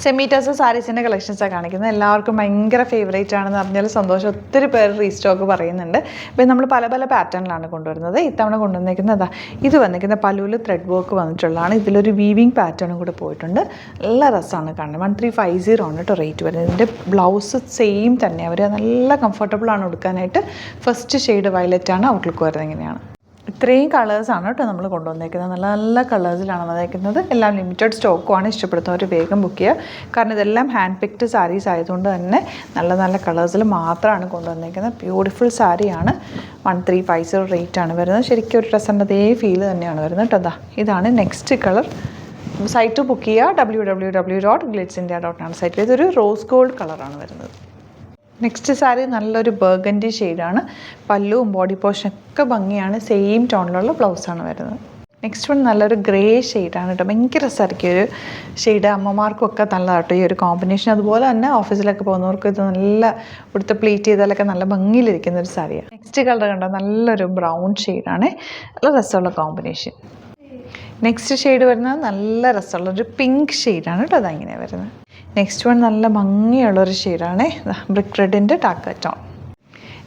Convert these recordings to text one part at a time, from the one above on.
Semi tussar സാരീസിൻ്റെ കളക്ഷൻസാണ് കാണിക്കുന്നത്. എല്ലാവർക്കും ഭയങ്കര ഫേവറേറ്റ് ആണെന്ന് പറഞ്ഞാൽ സന്തോഷം. ഒത്തിരി പേര് റീസ്റ്റോക്ക് പറയുന്നുണ്ട്. ഇപ്പം നമ്മൾ പല പല പാറ്റേണിലാണ് കൊണ്ടുവരുന്നത്. ഇത്തവണ കൊണ്ടുവന്നിരിക്കുന്നത് ഇത് വന്നിരിക്കുന്ന പല്ലുവിൽ ത്രെഡ് വർക്ക് വന്നിട്ടുള്ളതാണ്. ഇതിലൊരു വീവിങ് പാറ്റേണും കൂടെ പോയിട്ടുണ്ട്. നല്ല രസമാണ് കാണുന്നത്. 1350 ആണ് കേട്ടോ റേറ്റ് വരുന്നത്. ഇതിൻ്റെ ബ്ലൗസ് സെയിം തന്നെ. അവർ നല്ല കംഫർട്ടബിളാണ് കൊടുക്കാനായിട്ട്. ഫസ്റ്റ് ഷെയ്ഡ് വയലറ്റാണ്, ഔട്ട്ലുക്ക് വരുന്നത് ഇങ്ങനെയാണ്. ഇത്രയും കളേഴ്സാണ് കേട്ടോ നമ്മൾ കൊണ്ടുവന്നേക്കുന്നത്. നല്ല നല്ല കളേഴ്സിലാണ് വന്നേക്കുന്നത്. എല്ലാം ലിമിറ്റഡ് സ്റ്റോക്കുമാണ്. ഇഷ്ടപ്പെടുന്നവർ വേഗം ബുക്ക് ചെയ്യുക. കാരണം ഇതെല്ലാം ഹാൻഡ് പിക്ഡ് സാരീസ് ആയതുകൊണ്ട് തന്നെ നല്ല നല്ല കളേഴ്സിൽ മാത്രമാണ് കൊണ്ടുവന്നേക്കുന്നത്. ബ്യൂട്ടിഫുൾ സാരിയാണ്. 1350 റേറ്റാണ് വരുന്നത്. ശരിക്കും ഒരു ഡ്രസ്സിൻ്റെ അതേ ഫീൽ തന്നെയാണ് വരുന്നത് കേട്ടോ. ഇതാണ് നെക്സ്റ്റ് കളർ. സൈറ്റ് ബുക്ക് ചെയ്യുക www.glitzindia.com ആണ് സൈറ്റിൽ. ഇതൊരു റോസ് ഗോൾഡ് കളറാണ് വരുന്നത്. നെക്സ്റ്റ് സാരി നല്ലൊരു ബർഗൻഡി ഷെയ്ഡാണ്. പല്ലുവും ബോഡി പോർഷനൊക്കെ ഭംഗിയാണ്. സെയിം ടോണിലുള്ള ബ്ലൗസാണ് വരുന്നത്. നെക്സ്റ്റ് വൺ നല്ലൊരു ഗ്രേ ഷെയ്ഡാണ് കേട്ടോ. ഭയങ്കര രസമായിരിക്കും ഒരു ഷെയ്ഡ്. അമ്മമാർക്കൊക്കെ നല്ലതാട്ടോ ഈ ഒരു കോമ്പിനേഷൻ. അതുപോലെ തന്നെ ഓഫീസിലൊക്കെ പോകുന്നവർക്ക് ഇത് നല്ല ഇവിടുത്തെ പ്ലീറ്റ് ചെയ്താലൊക്കെ നല്ല ഭംഗിയിലിരിക്കുന്ന ഒരു സാരിയാണ്. നെക്സ്റ്റ് കളർ കണ്ടോ, നല്ലൊരു ബ്രൗൺ ഷെയ്ഡാണ്. നല്ല രസമുള്ള കോമ്പിനേഷൻ. നെക്സ്റ്റ് ഷെയ്ഡ് വരുന്നത് നല്ല രസമുള്ളൊരു പിങ്ക് ഷെയ്ഡാണ് കേട്ടോ. അതങ്ങനെ വരുന്നത്. നെക്സ്റ്റ് വൺ നല്ല ഭംഗിയുള്ളൊരു ഷെയ്ഡാണ്. ബ്രിക്ക് റെഡിൻ്റെ ടാക്ക ടോൺ.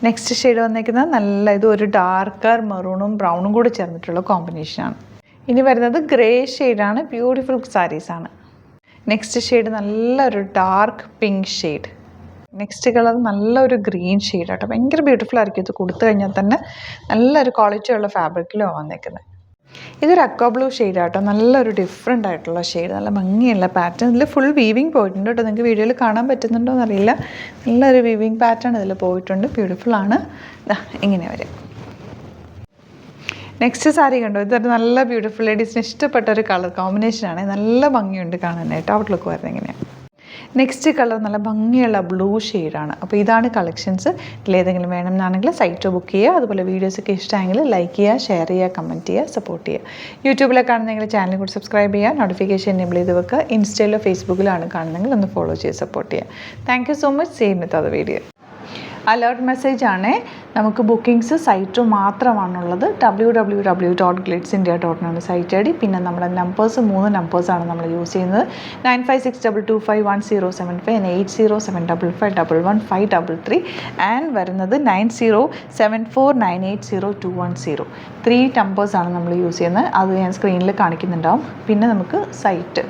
നെക്സ്റ്റ് ഷെയ്ഡ് വന്നിരിക്കുന്നത് നല്ല ഒരു ഡാർക്കർ മെറൂണും ബ്രൗണും കൂടി ചേർന്നിട്ടുള്ള കോമ്പിനേഷനാണ്. ഇനി വരുന്നത് ഗ്രേ ഷെയ്ഡാണ്. ബ്യൂട്ടിഫുൾ സാരീസാണ്. നെക്സ്റ്റ് ഷെയ്ഡ് നല്ലൊരു dark pink shade. Next colour നല്ലൊരു ഗ്രീൻ ഷെയ്ഡാട്ടോ. ഭയങ്കര ബ്യൂട്ടിഫുൾ ആയിരിക്കും. ഇത് കൊടുത്തു കഴിഞ്ഞാൽ തന്നെ നല്ലൊരു ക്വാളിറ്റിയുള്ള ഫാബ്രിക്കിലാണ് വന്നേക്കുന്നത്. ഇതൊരു അക്വ ബ്ലൂ ഷെയ്ഡാട്ടോ. നല്ലൊരു ഡിഫറെൻ്റ് ആയിട്ടുള്ള ഷെയ്ഡ്. നല്ല ഭംഗിയുള്ള പാറ്റേൺ. ഇതിൽ ഫുൾ വീവിങ് പോയിട്ടുണ്ട് കേട്ടോ. നിങ്ങൾക്ക് വീഡിയോയിൽ കാണാൻ പറ്റുന്നുണ്ടോ എന്നറിയില്ല. നല്ലൊരു വീവിങ് പാറ്റേൺ ഇതിൽ പോയിട്ടുണ്ട്. ബ്യൂട്ടിഫുള്ളാണ്. ഇങ്ങനെ വരും. നെക്സ്റ്റ് സാരി കണ്ടോ. ഇതൊരു നല്ല ബ്യൂട്ടിഫുൾ ലേഡീസിന് ഇഷ്ടപ്പെട്ട ഒരു കളർ കോമ്പിനേഷനാണ്. നല്ല ഭംഗിയുണ്ട് കാണാനായിട്ട്. ഔട്ട്ലുക്ക് വരുന്നത് ഇങ്ങനെയാണ്. നെക്സ്റ്റ് കളർ നല്ല ഭംഗിയുള്ള ബ്ലൂ ഷെയ്ഡാണ്. അപ്പോൾ ഇതാണ് കളക്ഷൻസ്. ഇതിലേതെങ്കിലും വേണമെന്നാണെങ്കിൽ സൈറ്റ് ബുക്ക് ചെയ്യുക. അതുപോലെ വീഡിയോസൊക്കെ ഇഷ്ടമായെങ്കിൽ ലൈക്ക് ചെയ്യുക, ഷെയർ ചെയ്യുക, കമൻറ്റ് ചെയ്യുക, സപ്പോർട്ട് ചെയ്യുക. യൂട്യൂബിലൊക്കെ കാണുന്നെങ്കിൽ ചാനൽ കൂടി സബ്സ്ക്രൈബ് ചെയ്യുക, നോട്ടിഫിക്കേഷൻ എനേബിൾ ചെയ്ത് വെക്കുക. ഇൻസ്റ്റയിലോ ഫേസ്ബുക്കിലാണ് കാണുന്നെങ്കിൽ ഒന്ന് ഫോളോ ചെയ്ത് സപ്പോർട്ട് ചെയ്യുക. Thank you so much. Same with other video. Alert മെസ്സേജാണ്. നമുക്ക് ബുക്കിംഗ്സ് സൈറ്റ് മാത്രമാണുള്ളത്. www.glitzindia.com ആണ് സൈറ്റ് ഐ ഡി. പിന്നെ നമ്മുടെ നമ്പേഴ്സ് 3 നമ്പേഴ്സാണ് നമ്മൾ യൂസ് ചെയ്യുന്നത്. 9562251075 and 8075551153 ആൻഡ് വരുന്നത് 9074980210. 3 നമ്പേഴ്സാണ് നമ്മൾ യൂസ് ചെയ്യുന്നത്. അത് ഞാൻ സ്ക്രീനിൽ കാണിക്കുന്നുണ്ടാവും. പിന്നെ നമുക്ക്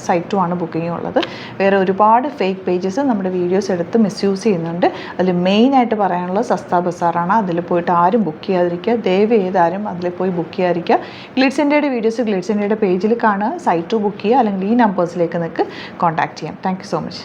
സൈറ്റും ആണ് ബുക്കിംഗ് ഉള്ളത്. വേറെ ഒരുപാട് ഫേക്ക് പേജസ് നമ്മുടെ വീഡിയോസ് എടുത്ത് മിസ്യൂസ് ചെയ്യുന്നുണ്ട്. അതിൽ മെയിനായിട്ട് പറയാനുള്ളത് സസ്ത ബസാറാണ്. അതിൽ പോയിട്ട് ആരും ബുക്ക് ചെയ്യാതിരിക്കുക. ദയവ് ചെയ്താരും അതിൽ പോയി ബുക്ക് ചെയ്യാതിരിക്കുക. ഗ്ലിറ്റ്സ് ഇന്ത്യയുടെ വീഡിയോസ് ഗ്ലിറ്റ്സ് ഇന്ത്യയുടെ പേജിൽ കാണുക. സൈറ്റ് ബുക്ക് ചെയ്യുക. അല്ലെങ്കിൽ ഈ നമ്പേഴ്സിലേക്ക് നിങ്ങൾക്ക് കോൺടാക്ട് ചെയ്യാം. Thank you so much.